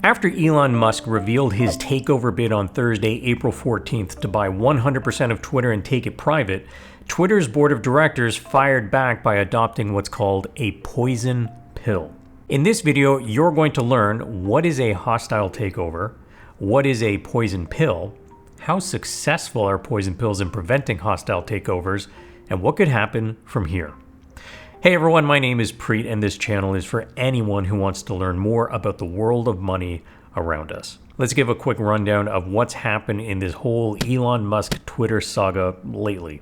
After Elon Musk revealed his takeover bid on Thursday, April 14th, to buy 100% of Twitter and take it private, Twitter's board of directors fired back by adopting what's called a poison pill. In this video, you're going to learn what is a hostile takeover, what is a poison pill, how successful are poison pills in preventing hostile takeovers, and what could happen from here. Hey everyone, my name is Preet, and this channel is for anyone who wants to learn more about the world of money around us. Let's give a quick rundown of what's happened in this whole Elon Musk Twitter saga lately.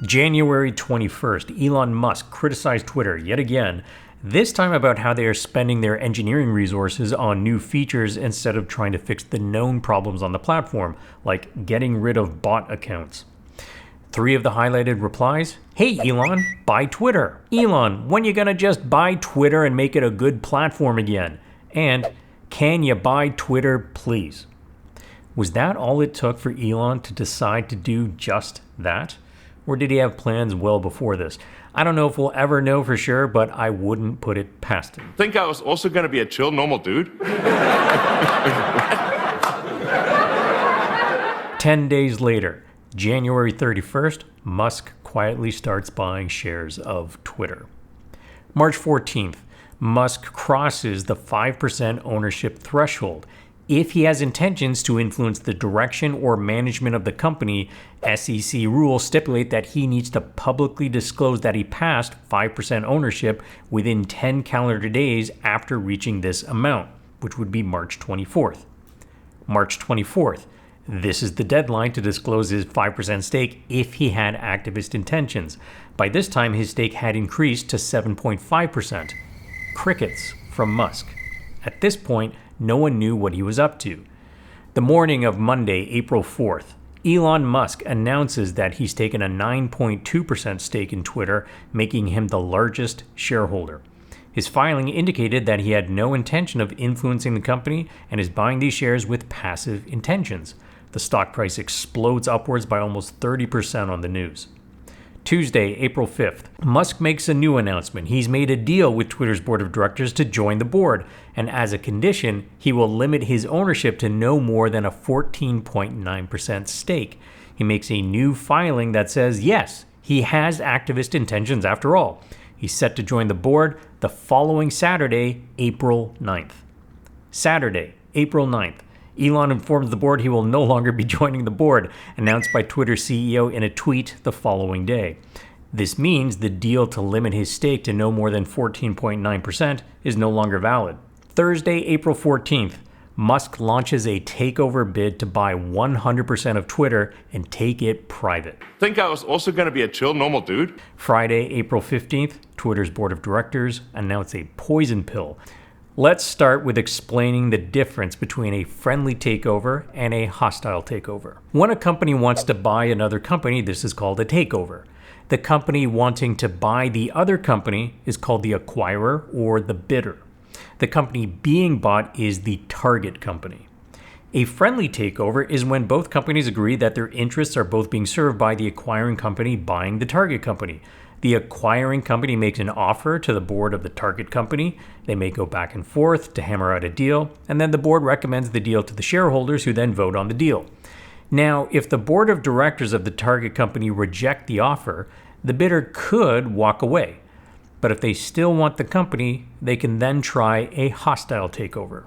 January 21st, Elon Musk criticized Twitter yet again, this time about how they are spending their engineering resources on new features instead of trying to fix the known problems on the platform, like getting rid of bot accounts. 3 of the highlighted replies: "Hey Elon, buy Twitter." "Elon, when you gonna just buy Twitter and make it a good platform again?" And "Can you buy Twitter, please?" Was that all it took for Elon to decide to do just that? Or did he have plans well before this? I don't know if we'll ever know for sure, but I wouldn't put it past him. Think I was also gonna be a chill, normal dude? 10 days later, January 31st, Musk quietly starts buying shares of Twitter. March 14th, Musk crosses the 5% ownership threshold. If he has intentions to influence the direction or management of the company, SEC rules stipulate that he needs to publicly disclose that he passed 5% ownership within 10 calendar days after reaching this amount, which would be March 24th. March 24th. This is the deadline to disclose his 5% stake if he had activist intentions. By this time, his stake had increased to 7.5%. Crickets from Musk. At this point, no one knew what he was up to. The morning of Monday, April 4th, Elon Musk announces that he's taken a 9.2% stake in Twitter, making him the largest shareholder. His filing indicated that he had no intention of influencing the company and is buying these shares with passive intentions. The stock price explodes upwards by almost 30% on the news. Tuesday, April 5th, Musk makes a new announcement. He's made a deal with Twitter's board of directors to join the board, and as a condition, he will limit his ownership to no more than a 14.9% stake. He makes a new filing that says, yes, he has activist intentions after all. He's set to join the board the following Saturday, April 9th. Saturday, April 9th. Elon informs the board he will no longer be joining the board, announced by Twitter CEO in a tweet the following day. This means the deal to limit his stake to no more than 14.9% is no longer valid. Thursday, April 14th, Musk launches a takeover bid to buy 100% of Twitter and take it private. Think I was also gonna be a chill, normal dude? Friday, April 15th, Twitter's board of directors announce a poison pill. Let's start with explaining the difference between a friendly takeover and a hostile takeover. When a company wants to buy another company, this is called a takeover. The company wanting to buy the other company is called the acquirer or the bidder. The company being bought is the target company. A friendly takeover is when both companies agree that their interests are both being served by the acquiring company buying the target company. The acquiring company makes an offer to the board of the target company. They may go back and forth to hammer out a deal, and then the board recommends the deal to the shareholders who then vote on the deal. Now, if the board of directors of the target company reject the offer, the bidder could walk away. But if they still want the company, they can then try a hostile takeover.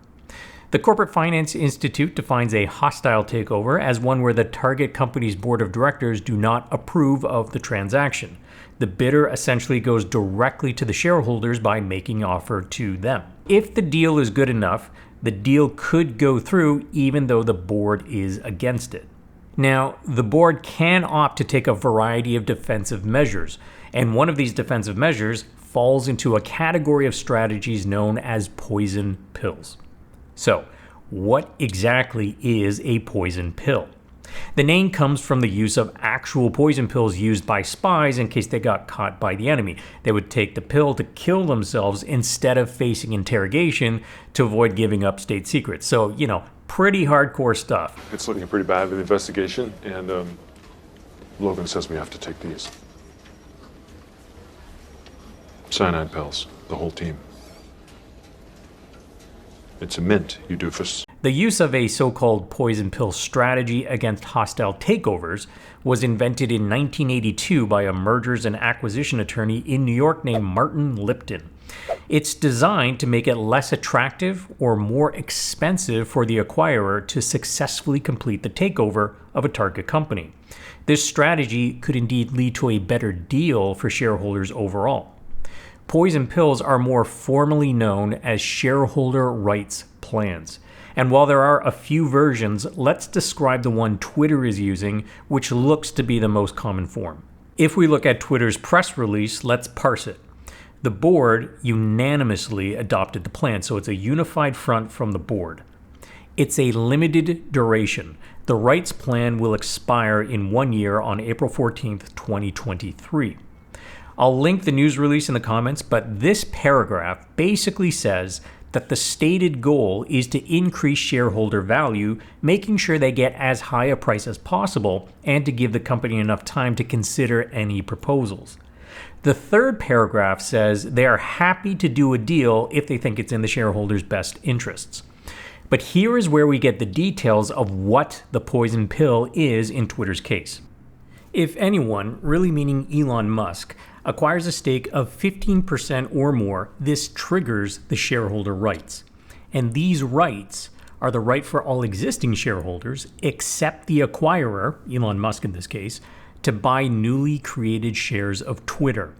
The Corporate Finance Institute defines a hostile takeover as one where the target company's board of directors do not approve of the transaction. The bidder essentially goes directly to the shareholders by making an offer to them. If the deal is good enough, the deal could go through even though the board is against it. Now, the board can opt to take a variety of defensive measures, and one of these defensive measures falls into a category of strategies known as poison pills. So, what exactly is a poison pill? The name comes from the use of actual poison pills used by spies in case they got caught by the enemy. They would take the pill to kill themselves instead of facing interrogation to avoid giving up state secrets. So, pretty hardcore stuff. It's looking pretty bad with the investigation, and Logan says we have to take these. Cyanide pills, the whole team. It's a mint, you doofus. The use of a so-called poison pill strategy against hostile takeovers was invented in 1982 by a mergers and acquisition attorney in New York named Martin Lipton. It's designed to make it less attractive or more expensive for the acquirer to successfully complete the takeover of a target company. This strategy could indeed lead to a better deal for shareholders overall. Poison pills are more formally known as shareholder rights plans. And while there are a few versions, let's describe the one Twitter is using, which looks to be the most common form. If we look at Twitter's press release, let's parse it. The board unanimously adopted the plan, so it's a unified front from the board. It's a limited duration. The rights plan will expire in 1 year on April 14th, 2023. I'll link the news release in the comments, but this paragraph basically says that the stated goal is to increase shareholder value, making sure they get as high a price as possible, and to give the company enough time to consider any proposals. The third paragraph says they are happy to do a deal if they think it's in the shareholders' best interests. But here is where we get the details of what the poison pill is in Twitter's case. If anyone, really meaning Elon Musk, acquires a stake of 15% or more, this triggers the shareholder rights. And these rights are the right for all existing shareholders, except the acquirer, Elon Musk in this case, to buy newly created shares of Twitter.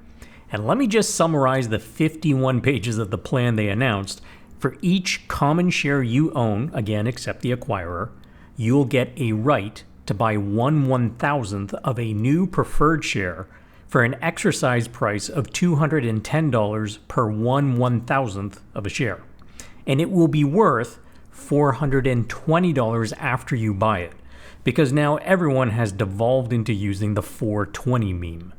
And let me just summarize the 51 pages of the plan they announced. For each common share you own, again, except the acquirer, you'll get a right to buy 1/1000th of a new preferred share for an exercise price of $210 per 1/1000th of a share. And it will be worth $420 after you buy it, because now everyone has devolved into using the 420 meme.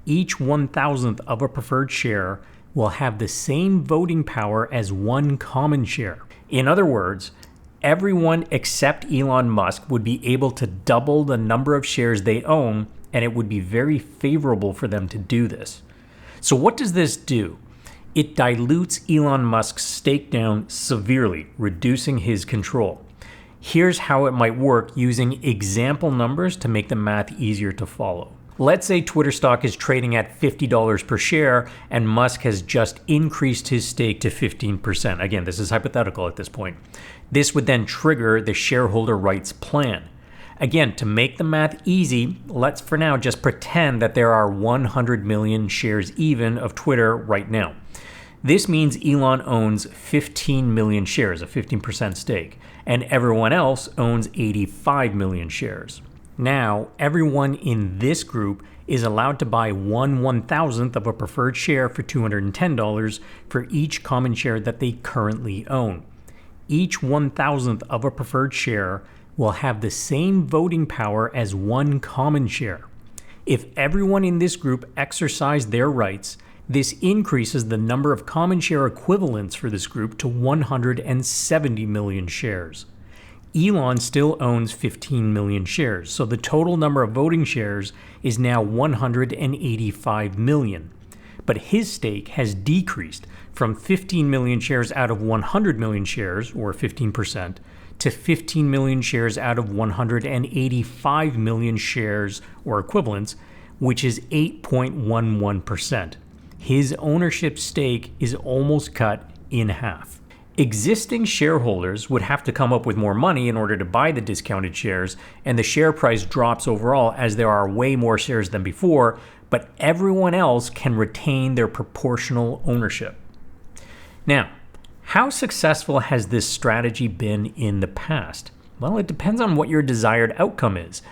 Each 1/1000th of a preferred share will have the same voting power as one common share. In other words, everyone except Elon Musk would be able to double the number of shares they own, and it would be very favorable for them to do this. So what does this do? It dilutes Elon Musk's stake down severely, reducing his control. Here's how it might work using example numbers to make the math easier to follow. Let's say Twitter stock is trading at $50 per share and Musk has just increased his stake to 15%. Again, this is hypothetical at this point. This would then trigger the shareholder rights plan. Again, to make the math easy, let's for now just pretend that there are 100 million shares even of Twitter right now. This means Elon owns 15 million shares, a 15% stake, and everyone else owns 85 million shares. Now, everyone in this group is allowed to buy 1/1000th of a preferred share for $210 for each common share that they currently own. Each 1/1000th of a preferred share will have the same voting power as one common share. If everyone in this group exercised their rights, this increases the number of common share equivalents for this group to 170 million shares. Elon still owns 15 million shares, so the total number of voting shares is now 185 million. But his stake has decreased from 15 million shares out of 100 million shares, or 15%, to 15 million shares out of 185 million shares, or equivalents, which is 8.11%. His ownership stake is almost cut in half. Existing shareholders would have to come up with more money in order to buy the discounted shares, and the share price drops overall as there are way more shares than before, but everyone else can retain their proportional ownership. Now, how successful has this strategy been in the past? Well, it depends on what your desired outcome is.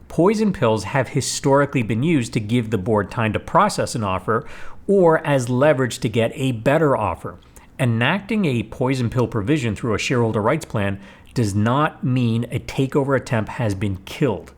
Poison pills have historically been used to give the board time to process an offer or as leverage to get a better offer. Enacting a poison pill provision through a shareholder rights plan does not mean a takeover attempt has been killed.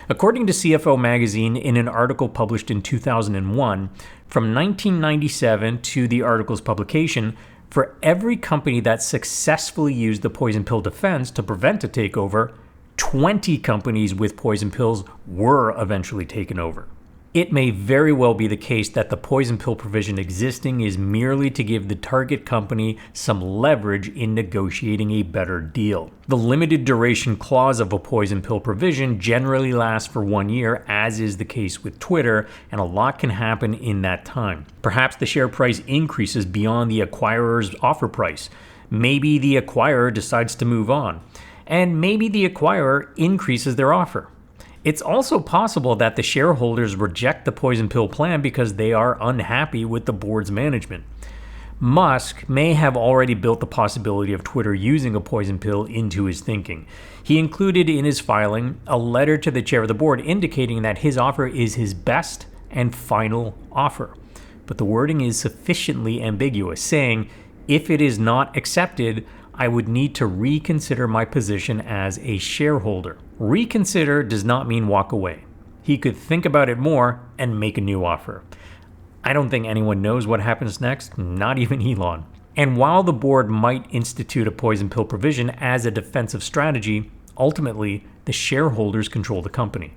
According to CFO Magazine, in an article published in 2001, from 1997 to the article's publication, for every company that successfully used the poison pill defense to prevent a takeover, 20 companies with poison pills were eventually taken over. It may very well be the case that the poison pill provision existing is merely to give the target company some leverage in negotiating a better deal. The limited duration clause of a poison pill provision generally lasts for 1 year, as is the case with Twitter, and a lot can happen in that time. Perhaps the share price increases beyond the acquirer's offer price. Maybe the acquirer decides to move on, and maybe the acquirer increases their offer. It's also possible that the shareholders reject the poison pill plan because they are unhappy with the board's management. Musk may have already built the possibility of Twitter using a poison pill into his thinking. He included in his filing a letter to the chair of the board indicating that his offer is his best and final offer. But the wording is sufficiently ambiguous, saying, if it is not accepted, I would need to reconsider my position as a shareholder. Reconsider does not mean walk away. He could think about it more and make a new offer. I don't think anyone knows what happens next, not even Elon. And while the board might institute a poison pill provision as a defensive strategy, ultimately, the shareholders control the company.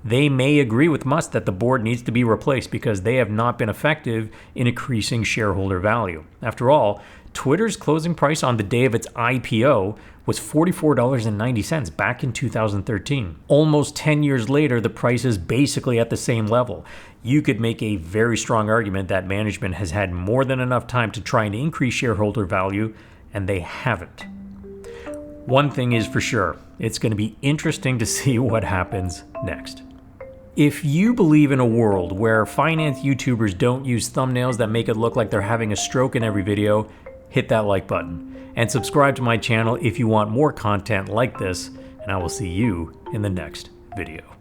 They may agree with Musk that the board needs to be replaced because they have not been effective in increasing shareholder value. After all, Twitter's closing price on the day of its IPO was $44.90 back in 2013. Almost 10 years later, the price is basically at the same level. You could make a very strong argument that management has had more than enough time to try and increase shareholder value, and they haven't. One thing is for sure, it's going to be interesting to see what happens next. If you believe in a world where finance YouTubers don't use thumbnails that make it look like they're having a stroke in every video, hit that like button and subscribe to my channel if you want more content like this, and I will see you in the next video.